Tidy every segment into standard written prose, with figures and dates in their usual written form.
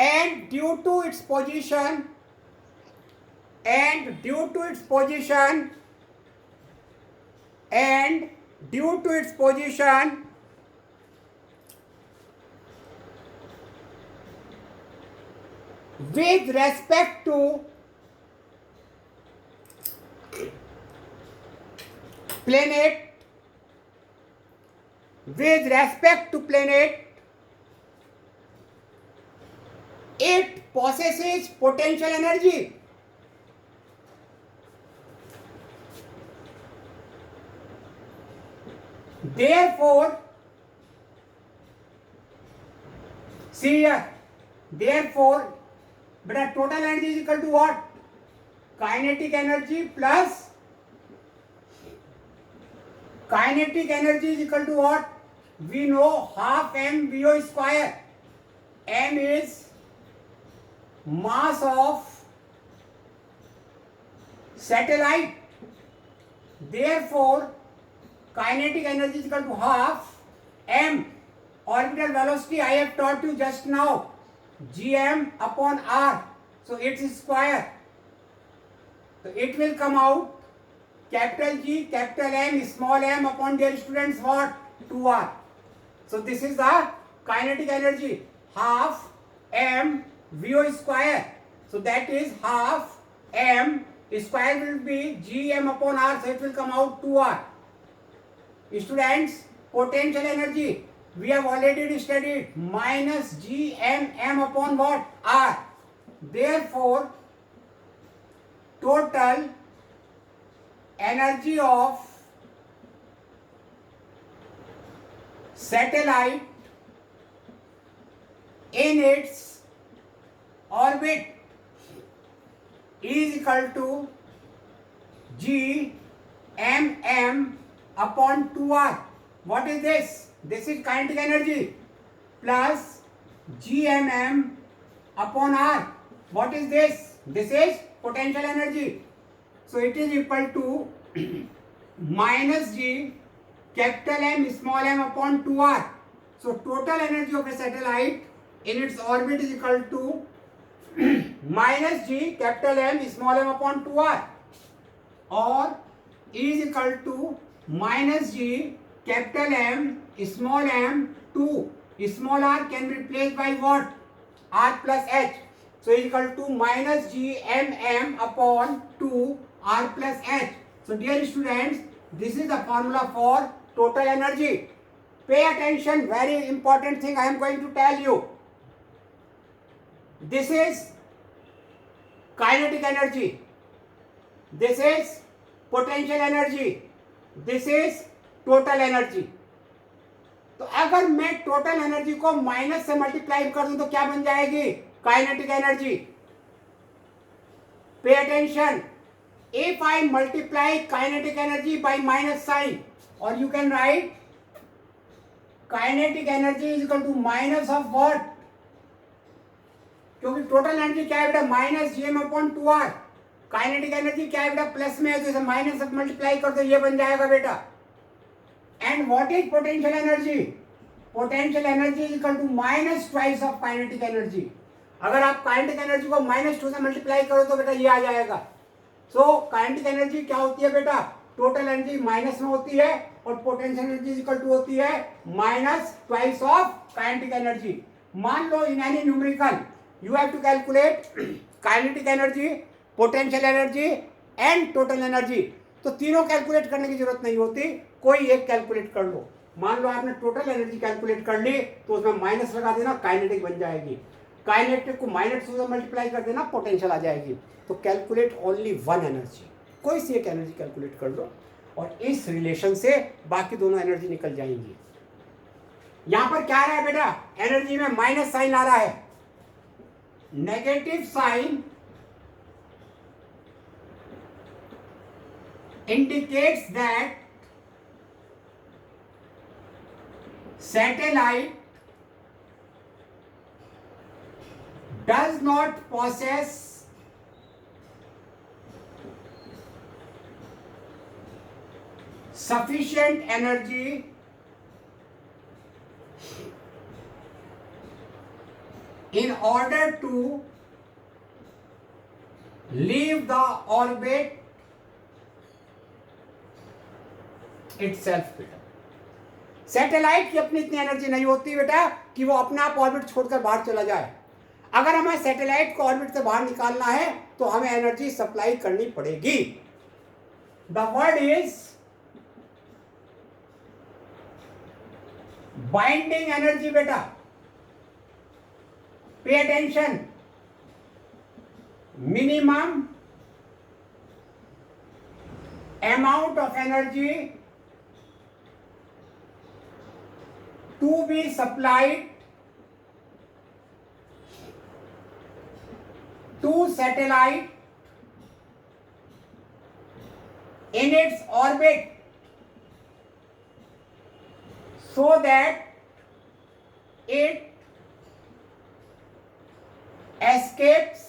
and due to its position and due to its position and due to its position with respect to planet it possesses potential energy. Therefore, see here, therefore, but total energy is equal to what? Kinetic energy plus kinetic energy is equal to what? We know half mvo square. M is mass of satellite. Therefore, kinetic energy is equal to half m. Orbital velocity I have taught you just now, gm upon r. So its square. So it will come out capital G, capital M, small m upon, dear students, what? 2r. So this is the kinetic energy, half m vo square. So that is half m square will be gm upon r. So it will come out 2r. Students, potential energy we have already studied, minus gm m upon what? R. Therefore, total energy of satellite in its orbit is equal to g m upon 2r. What is this? This is kinetic energy plus gmm upon r. What is this? This is potential energy. So it is equal to minus g capital M small m upon 2r. So total energy of a satellite in its orbit is equal to minus g capital M small m upon 2r, or is equal to minus g capital M small m 2. Small r can be replaced by what? R plus h. So is equal to minus g m upon 2 r plus h. So dear students, this is the formula for total energy. Pay attention, very important thing I am going to tell you. This is kinetic energy, this is potential energy, this is total energy. तो अगर मैं total energy को minus से multiply कर दूं तो क्या बन जाएगी? Kinetic energy. Pay attention, if I multiply kinetic energy by minus sign, or you can write kinetic energy is equal to minus of what? क्योंकि टोटल एनर्जी क्या है बेटा? Minus G M upon 2r. Kinetic energy क्या है बेटा? Plus में है, तो इसे माइनस से मल्टीप्लाई कर दो, ये बन जाएगा बेटा. And what is potential energy? Potential energy is equal to minus twice of kinetic energy. अगर आप काइनेटिक एनर्जी को -2 से मल्टीप्लाई करो तो बेटा ये आ जाएगा. सो काइनेटिक एनर्जी क्या होती है बेटा? टोटल एनर्जी माइनस में होती है, और potential energy is equal to होती है minus twice of kinetic energy. मान लो in any numerical you have to calculate kinetic energy, potential energy and total energy. तो तीनों कैलकुलेट करने की जरूरत नहीं होती, कोई एक कैलकुलेट कर लो. मान लो आपने टोटल एनर्जी कैलकुलेट कर ली तो उसमें माइनस लगा देना, काइनेटिक बन जाएगी. काइनेटिक को -2 से मल्टीप्लाई कर देना, पोटेंशियल आ जाएगी. तो कैलकुलेट ओनली वन एनर्जी, कोई सी एक एनर्जी कैलकुलेट कर लो, और इस रिलेशन से बाकी दोनों एनर्जी निकल जाएंगी. यहां पर क्या आ रहा है बेटा? एनर्जी में माइनस साइन आ रहा है. Negative sign indicates that satellite does not possess sufficient energy in order to leave the orbit itself बेटा। सैटेलाइट की अपनी इतनी एनर्जी नहीं होती बेटा कि वो अपना आप ऑर्बिट छोड़कर बाहर चला जाए। अगर हमें सैटेलाइट को ऑर्बिट से बाहर निकालना है तो हमें एनर्जी सप्लाई करनी पड़ेगी। The word is binding energy बेटा। Pay attention, minimum amount of energy to be supplied to satellite in its orbit so that it escapes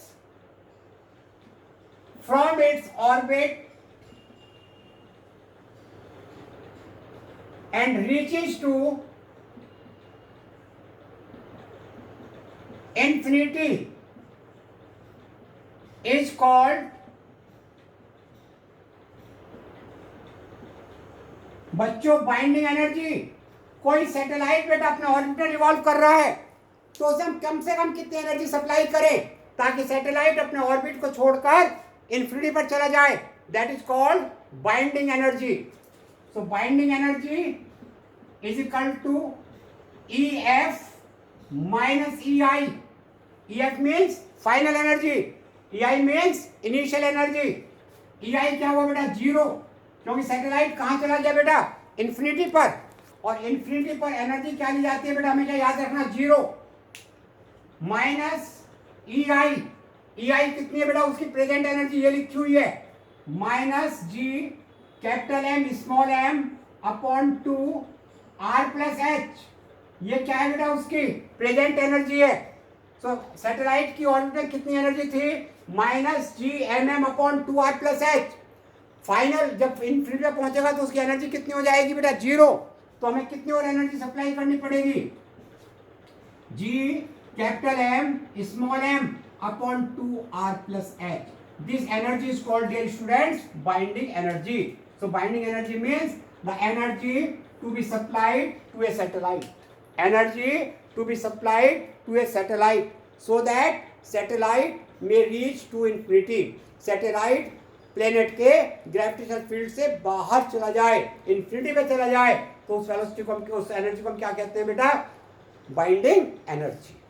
from its orbit and reaches to infinity is called बच्चों binding energy. कोई satellite बेटा अपने orbit में revolve कर रहा है तो उसे हम कम से कम कितनी एनर्जी सप्लाई करें ताकि सैटेलाइट अपने ऑर्बिट को छोड़कर इन्फिनिटी पर चला जाए। That is called binding energy. So binding energy is equal to EF minus EI. EF means final energy, EI means initial energy. EI क्या हुआ बेटा? 0, क्योंकि सैटेलाइट कहाँ चला गया बेटा? इन्फिनिटी पर, और इन्फिनिटी पर एनर्जी क्या ली जाती है बेटा? हमेशा याद रखना 0 माइनस EI। EI कितनी है बेटा? उसकी प्रेजेंट एनर्जी ये लिखी हुई है minus G capital M small m upon 2 R plus H। ये क्या है बेटा? उसकी प्रेजेंट एनर्जी है। सो सैटेलाइट की ऑर्बिट में कितनी एनर्जी थी? Minus GMM upon 2 R plus H। Final जब इन्फिनिटी पे पहुंचेगा तो उसकी एनर्जी कितनी हो जाएगी बेटा? 0। तो हमें कितनी और एनर्जी सप्लाई करनी पड़ेगी? G capital M small m upon 2 R plus H। This energy is called, dear students, binding energy. So binding energy means the energy to be supplied to a satellite. Energy to be supplied to a satellite so that satellite may reach to infinity. Satellite planet के gravitational field से बाहर चला जाए, infinity पे चला जाए, तो उस velocity को हम, उस energy को हम क्या कहते हैं बेटा? Binding energy.